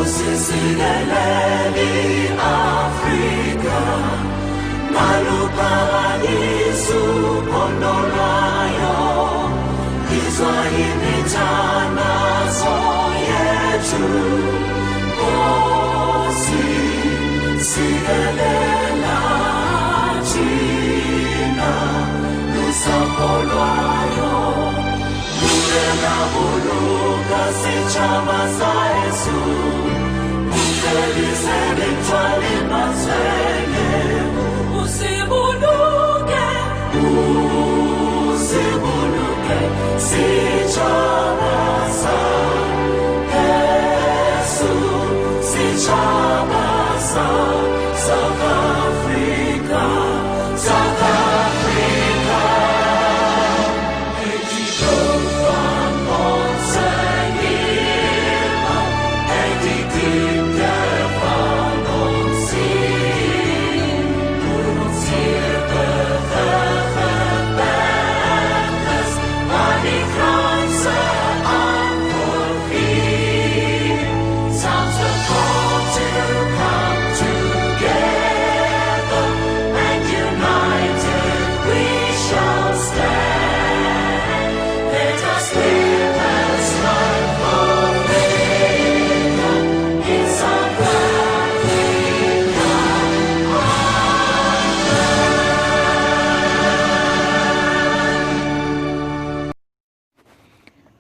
Usisileleli Afrika, maluphakanyiswa upondolwayo, izwayimithandazo yethu. Nkosi, sikelela thina lusapho lwayo, lulela buluka sitshaba sa Yesu. Usibuluke, usibuluke, sitshaba sa Yesu, sitshaba sa South Africa, South Africa.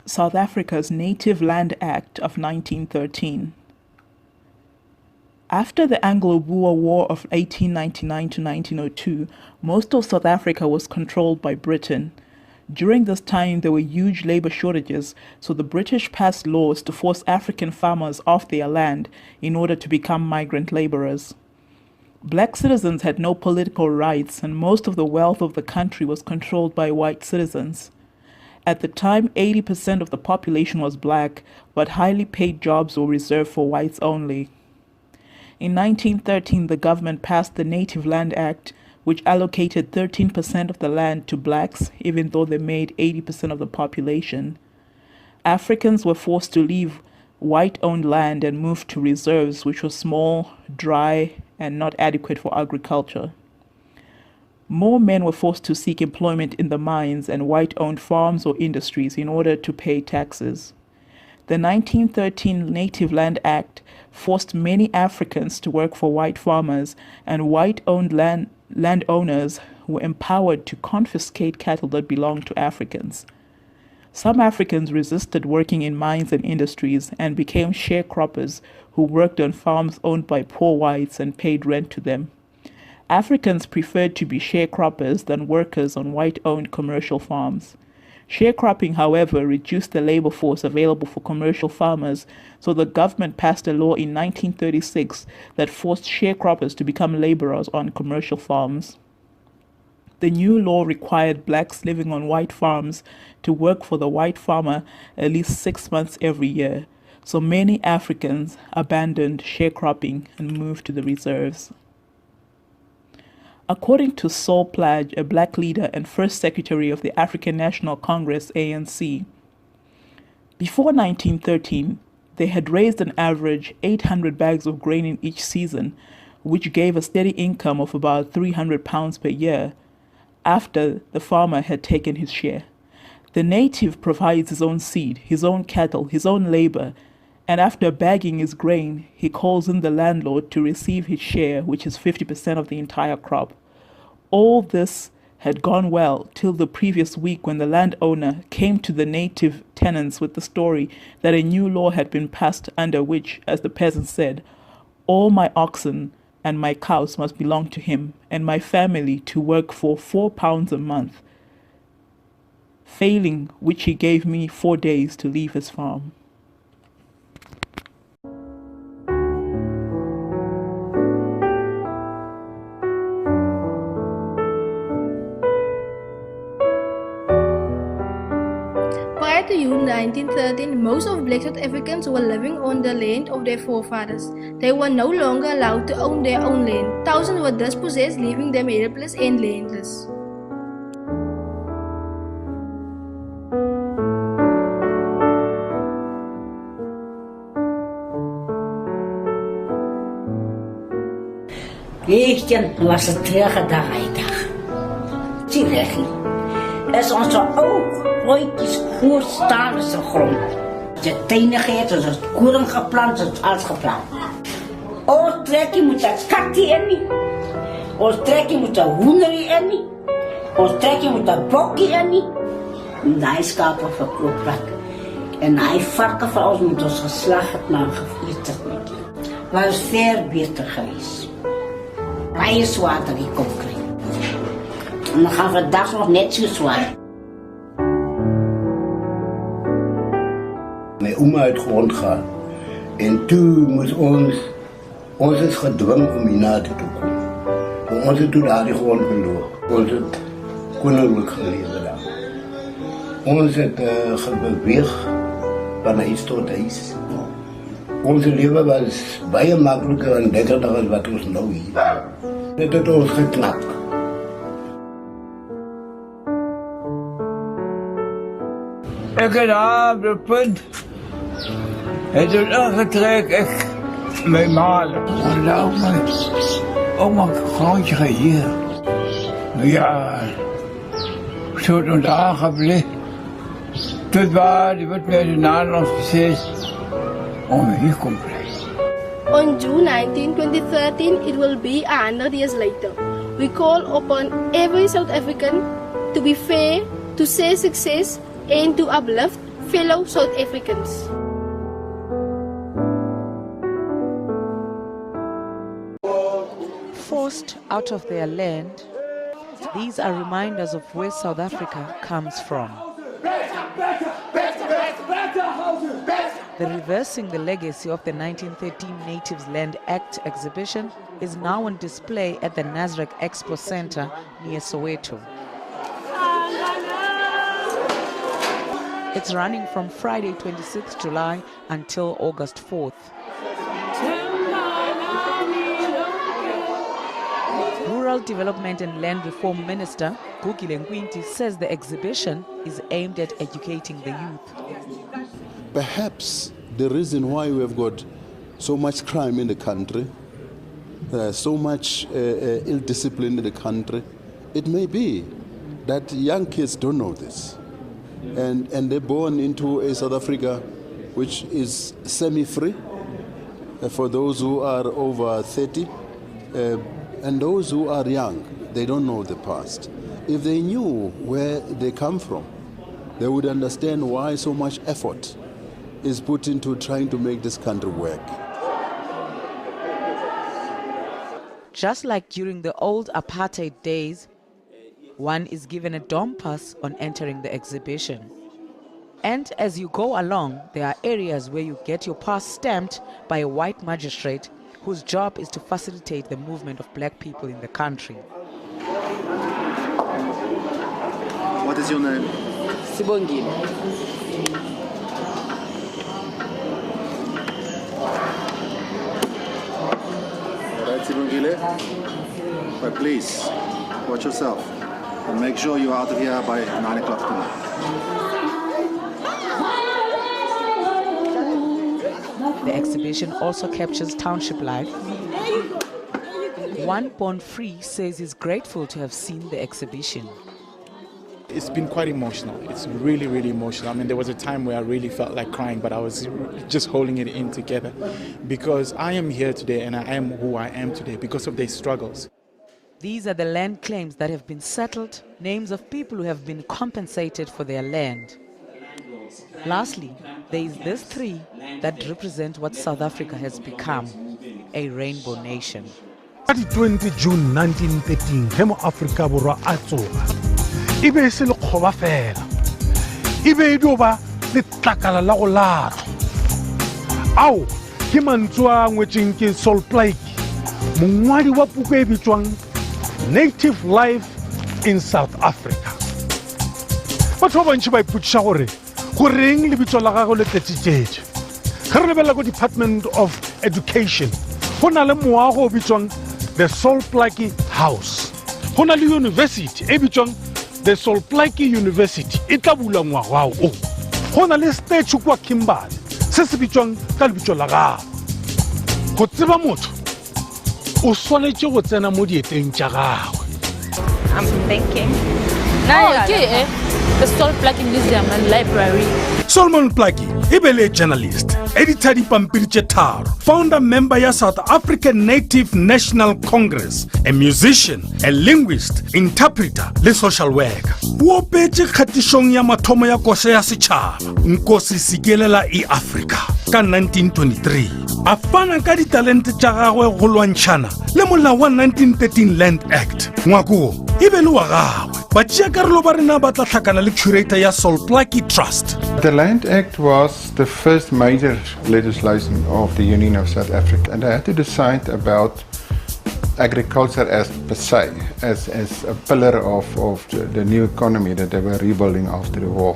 South Africa's Native Land Act of 1913. After the Anglo-Boer War of 1899 to 1902, most of South Africa was controlled by Britain. During this time, there were huge labor shortages, so the British passed laws to force African farmers off their land in order to become migrant laborers. Black citizens had no political rights, and most of the wealth of the country was controlled by white citizens. At the time, 80% of the population was black, but highly paid jobs were reserved for whites only. In 1913, the government passed the Native Land Act, which allocated 13% of the land to blacks, even though they made 80% of the population. Africans were forced to leave white-owned land and move to reserves, which were small, dry, and not adequate for agriculture. More men were forced to seek employment in the mines and white-owned farms or industries in order to pay taxes. The 1913 Native Land Act forced many Africans to work for white farmers, and white-owned landowners were empowered to confiscate cattle that belonged to Africans. Some Africans resisted working in mines and industries and became sharecroppers who worked on farms owned by poor whites and paid rent to them. Africans preferred to be sharecroppers than workers on white-owned commercial farms. Sharecropping, however, reduced the labor force available for commercial farmers, so the government passed a law in 1936 that forced sharecroppers to become laborers on commercial farms. The new law required blacks living on white farms to work for the white farmer at least 6 months every year, so many Africans abandoned sharecropping and moved to the reserves. According to Saul Plage, a black leader and first secretary of the African National Congress, ANC, before 1913, they had raised an average 800 bags of grain in each season, which gave a steady income of about £300 per year after the farmer had taken his share. The native provides his own seed, his own cattle, his own labor, and after bagging his grain, he calls in the landlord to receive his share, which is 50% of the entire crop. All this had gone well till the previous week, when the landowner came to the native tenants with the story that a new law had been passed under which, as the peasant said, all my oxen and my cows must belong to him, and my family to work for £4 a month, failing which he gave me 4 days to leave his farm. Prior to June 1913, most of Black South Africans were living on the land of their forefathers. They were no longer allowed to own their own land. Thousands were dispossessed, leaving them helpless and landless. 16 was het teruggedraaidag. Zie regie. Is onze ooghooitjes goed staan op de grond. De teenigheid is het koren geplant, is alles geplant. Ons trekje moet een katje in. Ons trekje moet een hoenderie in. Ons trekje moet een bokje in. En die schapen verkoop dat. En die varken van ons moet ons geslacht het maar gevliet het niet. Was veel beter geweest. Hij is zwaar dat ik kon krijgen. En dan gaan we vandaag nog net zo zwaar. Mijn oma uit grond gaan. En toen moest ons is gedwongen om hierna te komen. Want ons het toen daar die grond verloor. Ons het koninklijk gelezen daar. Ons het gebeweeg van huis tot huis. Ons leven was baie makkelijker en lekkerder dan wat ons nou hier. Het heeft ons geknapt. Ik heb daar op het punt. Het is ingetrekt, ik mijn malen. En daar ook mijn grondje hier. Ja, zo toen daar gebleven. Tot waar, die wordt met de Nederlands gezegd. Om hier te blijven. On June 19, 2013, it will be 100 years later. We call upon every South African to be fair, to share success, and to uplift fellow South Africans. Forced out of their land, these are reminders of where South Africa comes from. The Reversing the Legacy of the 1913 Natives Land Act exhibition is now on display at the Nasrec Expo Center near Soweto. It's running from Friday 26 July until August 4th. Rural Development and Land Reform Minister Gugile Nkwinti says the exhibition is aimed at educating the youth. Perhaps the reason why we have got so much crime in the country, so much ill discipline in the country, it may be that young kids don't know this. And they're born into a South Africa which is semi-free for those who are over 30, and those who are young, they don't know the past. If they knew where they come from, they would understand why so much effort is put into trying to make this country work. Just like during the old apartheid days, one is given a DOM pass on entering the exhibition. And as you go along, there are areas where you get your pass stamped by a white magistrate whose job is to facilitate the movement of black people in the country. What is your name? Sibongile. All right, Sibongile. But please, watch yourself and make sure you're out of here by 9 o'clock tonight. The exhibition also captures township life. One Born Free says he's grateful to have seen the exhibition. It's been quite emotional. It's really, really emotional. I mean, there was a time where I really felt like crying, but I was just holding it in together because I am here today and I am who I am today because of their struggles. These are the land claims that have been settled, names of people who have been compensated for their land. Lastly, there is this tree that represent what South Africa has become, a rainbow nation. 20 June 1913, Hemo Africa borwa a tsoga. Ibe se le khoba fela. Ibe doba le tlakala la go latho. Ao, ke mantswa ngwetseng ke Sol Plaatje, mongwadi wa puku e bitswang Native Life in South Africa. Batho ba bantši ba ipotšiša gore goreng lebitso la gagwe le tletsetšetše. Ge re lebelela go Department of Education, go na le moago o bitswang the Sol Plaatje House. Go na le university e bitswang the Sol Plaatje University e tla bula ngwaga o. Go na le statue kwa Kimberley se se bitswang ka lebitso la gagwe. Go tseba motho o swanetše go tsena mo dieteng tša gagwe. I'm thinking. Okay, the Sol Plaque Museum and Library. Solomon Plaque e be le journalist, editor dipampiri tše tharo, founder member ya South African Native National Congress, a musician, a linguist, interpreter le social worker. O opetše kgatišong ya mathomo ya koša ya setšhaba Nkosi Sikelela e-Africa ka 1923. A fana ka ditalente tša gagwe go lwantšhana le molao wa 1913 Land Act. Ngwako e be le wa gagwe. Batšeakarolo ba rena ba tla tlhakana le curator ya Sol Plaque Trust. The Land Act was the first major legislation of the Union of South Africa, and I had to decide about agriculture as per se, as a pillar of the new economy that they were rebuilding after the war.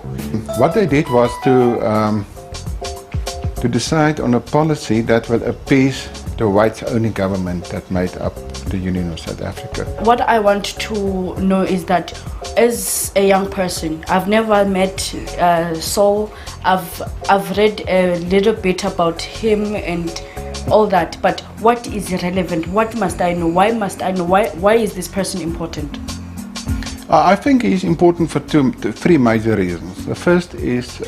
What they did was to decide on a policy that will appease the whites-only government that made up the Union of South Africa. What I want to know is that as a young person, I've never met Saul. I've read a little bit about him and all that, but what is relevant? What must I know? Why must I know? Why is this person important? I think he's important for three major reasons. The first is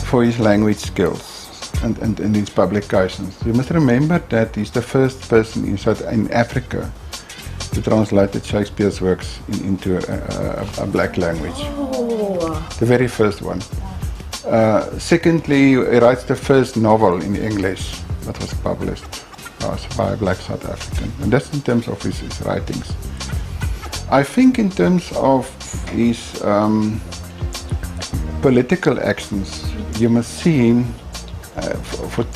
for his language skills and his publications. You must remember that he's the first person in Africa to translate Shakespeare's works into a black language. Oh. The very first one. Secondly, he writes the first novel in English that was published by a black South African. And that's in terms of his writings. I think in terms of his political actions, you must see him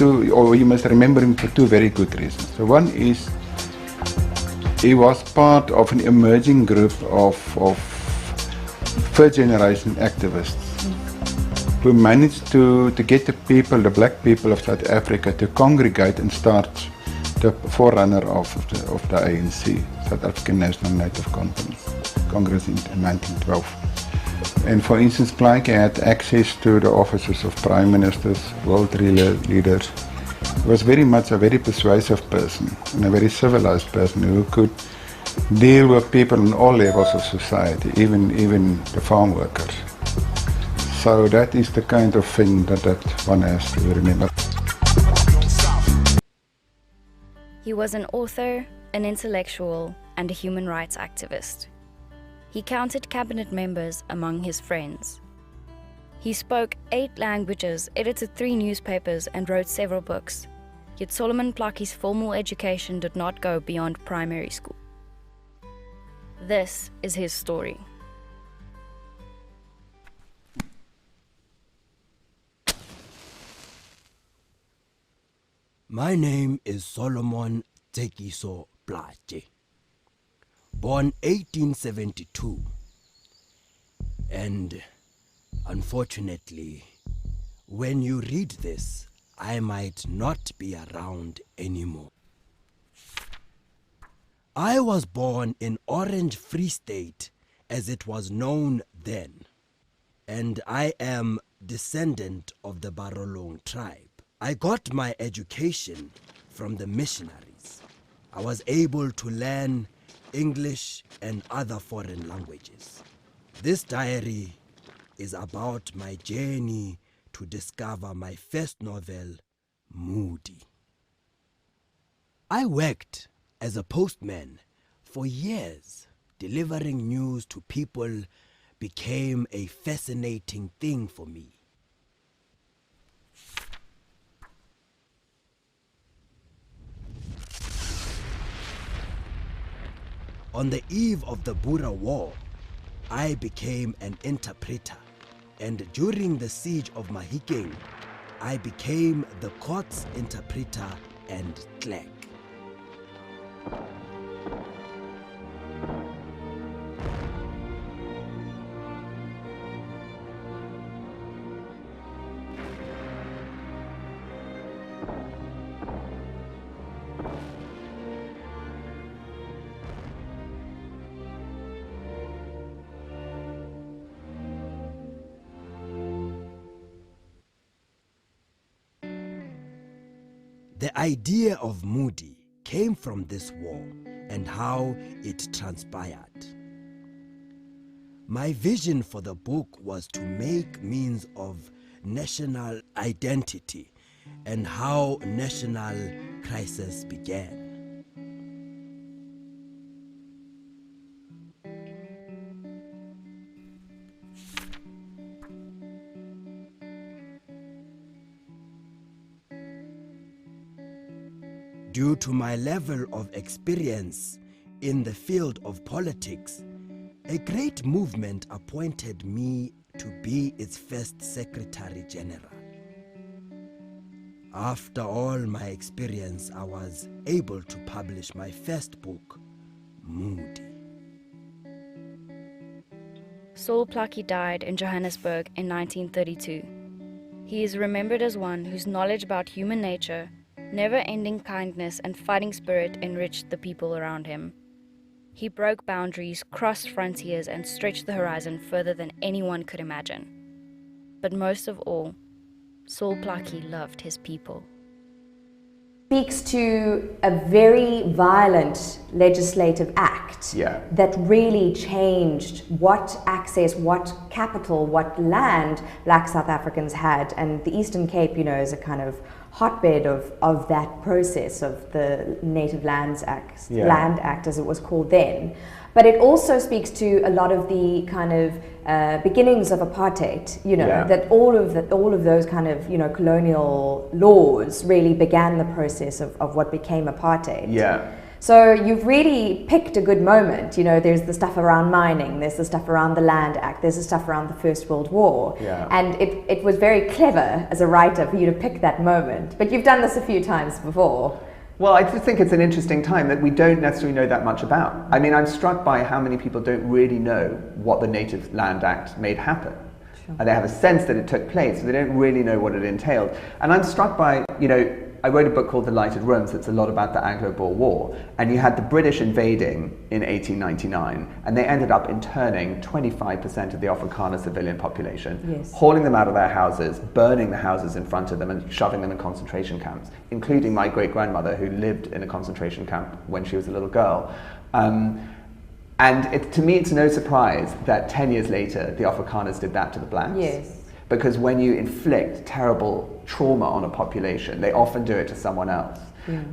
you must remember him for two very good reasons. So one is he was part of an emerging group of first generation activists who managed to get the black people of South Africa to congregate and start the forerunner of the ANC, South African National Native Congress in 1912. And for instance, Plaque had access to the offices of prime ministers, world leaders. He was very much a very persuasive person and a very civilized person who could deal with people on all levels of society, even the farm workers. So that is the kind of thing that one has to remember. He was an author, an intellectual, and a human rights activist. He counted cabinet members among his friends. He spoke 8 languages, edited 3 newspapers, and wrote several books. Yet Solomon Plaque's formal education did not go beyond primary school. This is his story. My name is Solomon Tekiso Plaque. Born 1872, and unfortunately, when you read this, I might not be around anymore. I was born in Orange Free State, as it was known then, and I am descendant of the Barolong tribe. I got my education from the missionaries. I was able to learn English and other foreign languages. This diary is about my journey to discover my first novel, Moody. I worked as a postman for years. Delivering news to people became a fascinating thing for me. On the eve of the Boer War, I became an interpreter, and during the siege of Mahikeng, I became the court's interpreter and clerk. The idea of Moody came from this war and how it transpired. My vision for the book was to make means of national identity and how national crisis began. Due to my level of experience in the field of politics, a great movement appointed me to be its first Secretary General. After all my experience, I was able to publish my first book, Moody. Saul Plaatje died in Johannesburg in 1932. He is remembered as one whose knowledge about human nature, never-ending kindness and fighting spirit enriched the people around him. He broke boundaries, crossed frontiers, and stretched the horizon further than anyone could imagine. But most of all, Saul Plaatje loved his people. Speaks to a very violent legislative act that really changed what access, what capital, what land Black South Africans had. And the Eastern Cape, you know, is a kind of hotbed of that process of the Native Lands Act, Land Act as it was called then. But it also speaks to a lot of the kind of beginnings of apartheid, you know, that all of those kind of, you know, colonial laws really began the process of what became apartheid. So you've really picked a good moment. You know, there's the stuff around mining, there's the stuff around the Land Act, there's the stuff around the First World War. And it was very clever as a writer for you to pick that moment. But you've done this a few times before. Well, I just think it's an interesting time that we don't necessarily know that much about. I mean, I'm struck by how many people don't really know what the Native Land Act made happen. And they have a sense that it took place, but they don't really know what it entailed. And I'm struck by, you know, I wrote a book called The Lighted Rooms that's a lot about the Anglo-Boer War, and you had the British invading in 1899, and they ended up interning 25% of the Afrikaner civilian population, hauling them out of their houses, burning the houses in front of them, and shoving them in concentration camps, including my great-grandmother, who lived in a concentration camp when she was a little girl. And to me, it's no surprise that 10 years later, the Afrikaners did that to the blacks. Because when you inflict terrible trauma on a population, they often do it to someone else.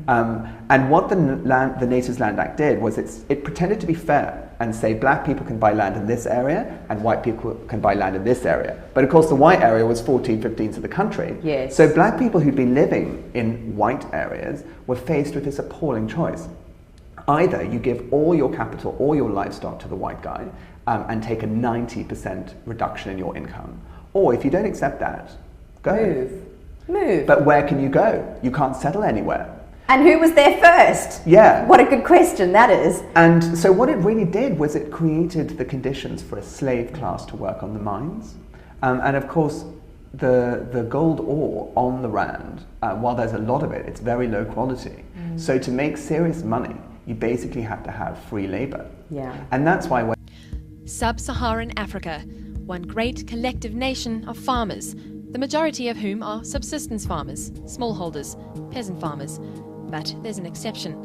And what the Natives Land Act did was it pretended to be fair and say black people can buy land in this area and white people can buy land in this area. But of course the white area was 14/15 of the country. So black people who'd been living in white areas were faced with this appalling choice. Either you give all your capital, all your livestock to the white guy and take a 90% reduction in your income. Or if you don't accept that, go. Move. But where can you go? You can't settle anywhere. And who was there first? What a good question that is. And so what it really did was it created the conditions for a slave class to work on the mines. And of course, the gold ore on the Rand, while there's a lot of it, it's very low quality. So to make serious money, you basically have to have free labor. And that's why Sub-Saharan Africa, one great collective nation of farmers, the majority of whom are subsistence farmers, smallholders, peasant farmers. But there's an exception.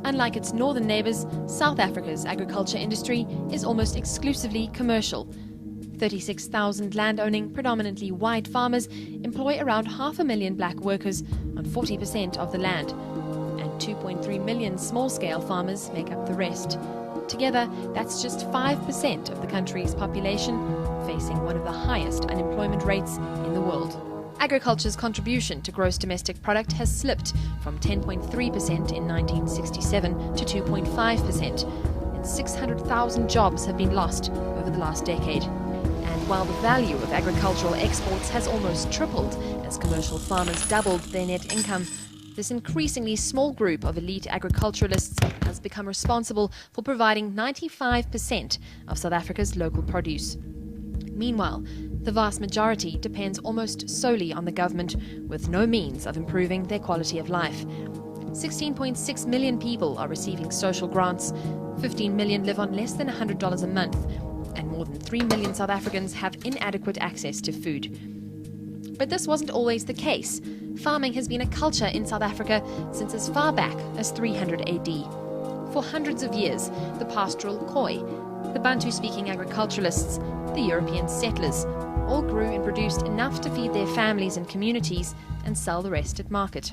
Unlike its northern neighbours, South Africa's agriculture industry is almost exclusively commercial. 36,000 land-owning, predominantly white farmers employ around 500,000 black workers on 40% of the land, and 2.3 million small-scale farmers make up the rest. Together, that's just 5% of the country's population, facing one of the highest unemployment rates in the world. Agriculture's contribution to gross domestic product has slipped from 10.3% in 1967 to 2.5%, and 600,000 jobs have been lost over the last decade. And while the value of agricultural exports has almost tripled as commercial farmers doubled their net income, this increasingly small group of elite agriculturalists has become responsible for providing 95% of South Africa's local produce. Meanwhile, the vast majority depends almost solely on the government, with no means of improving their quality of life. 16.6 million people are receiving social grants, 15 million live on less than $100 a month, and more than 3 million South Africans have inadequate access to food. But this wasn't always the case. Farming has been a culture in South Africa since as far back as 300 AD. For hundreds of years, the pastoral Khoi, the Bantu-speaking agriculturalists, the European settlers, all grew and produced enough to feed their families and communities and sell the rest at market.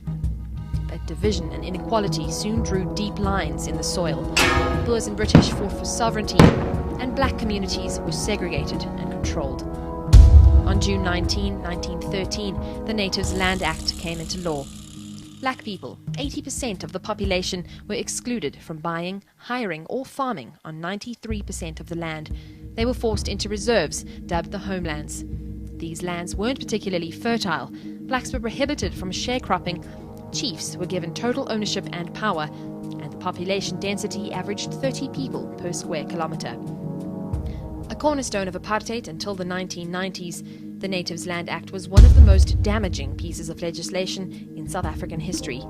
But division and inequality soon drew deep lines in the soil. Boers and British fought for sovereignty, and black communities were segregated and controlled. On June 19, 1913, the Natives' Land Act came into law. Black people, 80% of the population, were excluded from buying, hiring or farming on 93% of the land. They were forced into reserves, dubbed the homelands. These lands weren't particularly fertile. Blacks were prohibited from sharecropping. Chiefs were given total ownership and power, and the population density averaged 30 people per square kilometre. A cornerstone of apartheid until the 1990s, the Natives' Land Act was one of the most damaging pieces of legislation in South African history.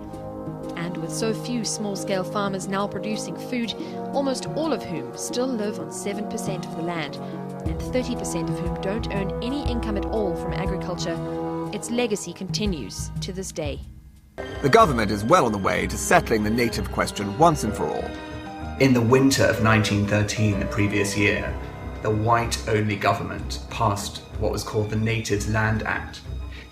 And with so few small-scale farmers now producing food, almost all of whom still live on 7% of the land, and 30% of whom don't earn any income at all from agriculture, its legacy continues to this day. The government is well on the way to settling the native question once and for all. In the winter of 1913, the previous year, the white-only government passed what was called the Natives' Land Act.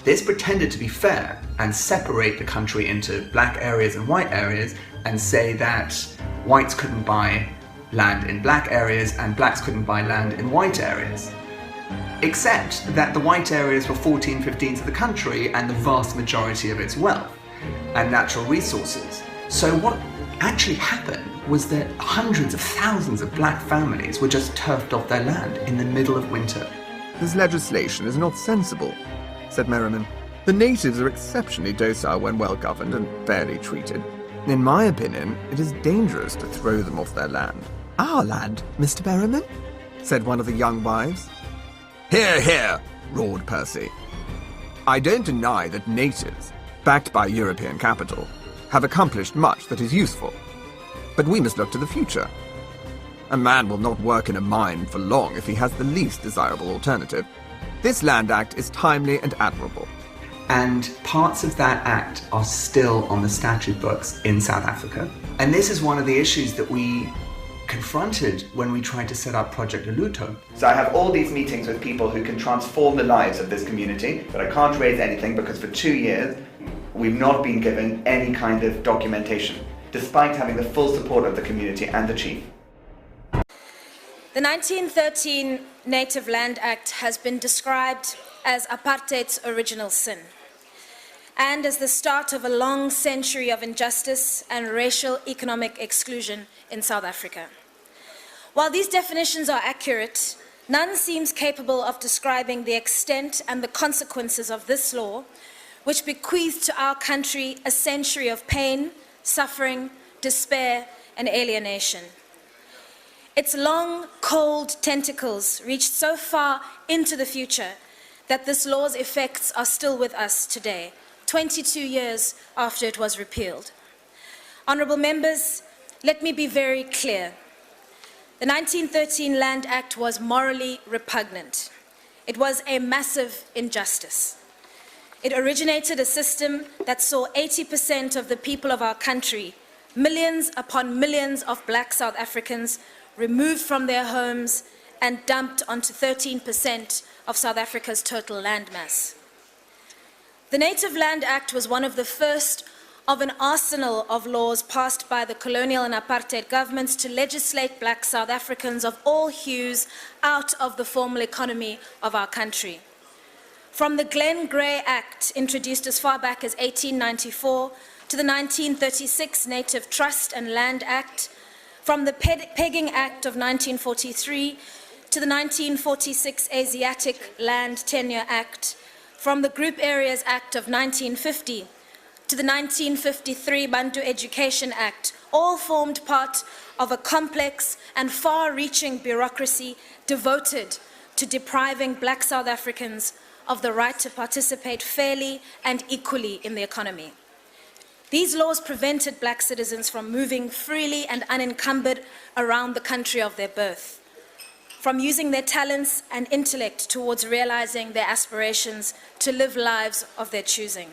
This pretended to be fair and separate the country into black areas and white areas and say that whites couldn't buy land in black areas and blacks couldn't buy land in white areas. Except that the white areas were 14/15 of the country and the vast majority of its wealth and natural resources. So what actually happened was that hundreds of thousands of black families were just turfed off their land in the middle of winter. This legislation is not sensible, said Merriman. The natives are exceptionally docile when well governed and fairly treated. In my opinion, it is dangerous to throw them off their land. Our land, Mr. Merriman? Said one of the young wives. Hear, hear, roared Percy. I don't deny that natives, backed by European capital, have accomplished much that is useful. But we must look to the future. A man will not work in a mine for long if he has the least desirable alternative. This Land Act is timely and admirable. And parts of that act are still on the statute books in South Africa. And this is one of the issues that we confronted when we tried to set up Project Luluto. So I have all these meetings with people who can transform the lives of this community, but I can't raise anything because for 2 years we've not been given any kind of documentation, despite having the full support of the community and the chief. The 1913 Native Land Act has been described as apartheid's original sin, and as the start of a long century of injustice and racial economic exclusion in South Africa. While these definitions are accurate, none seems capable of describing the extent and the consequences of this law, which bequeathed to our country a century of pain, suffering, despair, and alienation. Its long, cold tentacles reached so far into the future that this law's effects are still with us today, 22 years after it was repealed. Honourable members, let me be very clear. The 1913 Land Act was morally repugnant. It was a massive injustice. It originated a system that saw 80% of the people of our country, millions upon millions of black South Africans, removed from their homes and dumped onto 13% of South Africa's total landmass. The Native Land Act was one of the first of an arsenal of laws passed by the colonial and apartheid governments to legislate black South Africans of all hues out of the formal economy of our country. From the Glenn Grey Act, introduced as far back as 1894, to the 1936 Native Trust and Land Act, from the Pegging Act of 1943 to the 1946 Asiatic Land Tenure Act, from the Group Areas Act of 1950 to the 1953 Bantu Education Act, all formed part of a complex and far-reaching bureaucracy devoted to depriving black South Africans of the right to participate fairly and equally in the economy. These laws prevented black citizens from moving freely and unencumbered around the country of their birth. from using their talents and intellect towards realizing their aspirations to live lives of their choosing.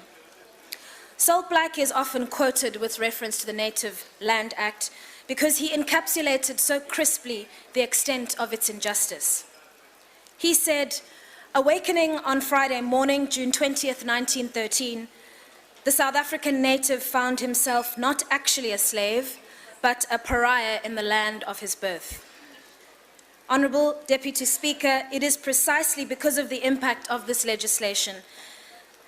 Salt Black is often quoted with reference to the Native Land Act because he encapsulated so crisply the extent of its injustice. He said, awakening on Friday morning, June 20th, 1913, the South African native found himself not actually a slave, but a pariah in the land of his birth. Honourable Deputy Speaker, it is precisely because of the impact of this legislation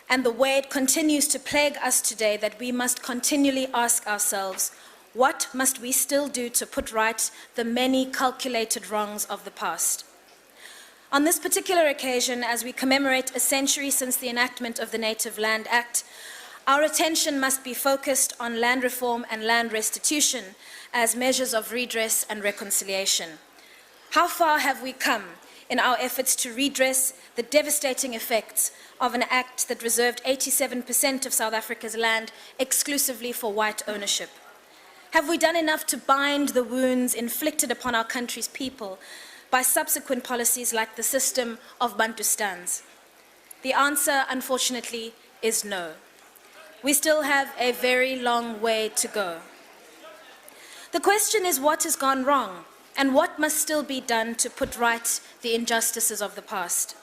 and the way it continues to plague us today that we must continually ask ourselves, what must we still do to put right the many calculated wrongs of the past? On this particular occasion, as we commemorate a century since the enactment of the Native Land Act, our attention must be focused on land reform and land restitution as measures of redress and reconciliation. How far have we come in our efforts to redress the devastating effects of an act that reserved 87% of South Africa's land exclusively for white ownership? Have we done enough to bind the wounds inflicted upon our country's people by subsequent policies like the system of Bantustans? The answer, unfortunately, is no. We still have a very long way to go. The question is what has gone wrong and what must still be done to put right the injustices of the past.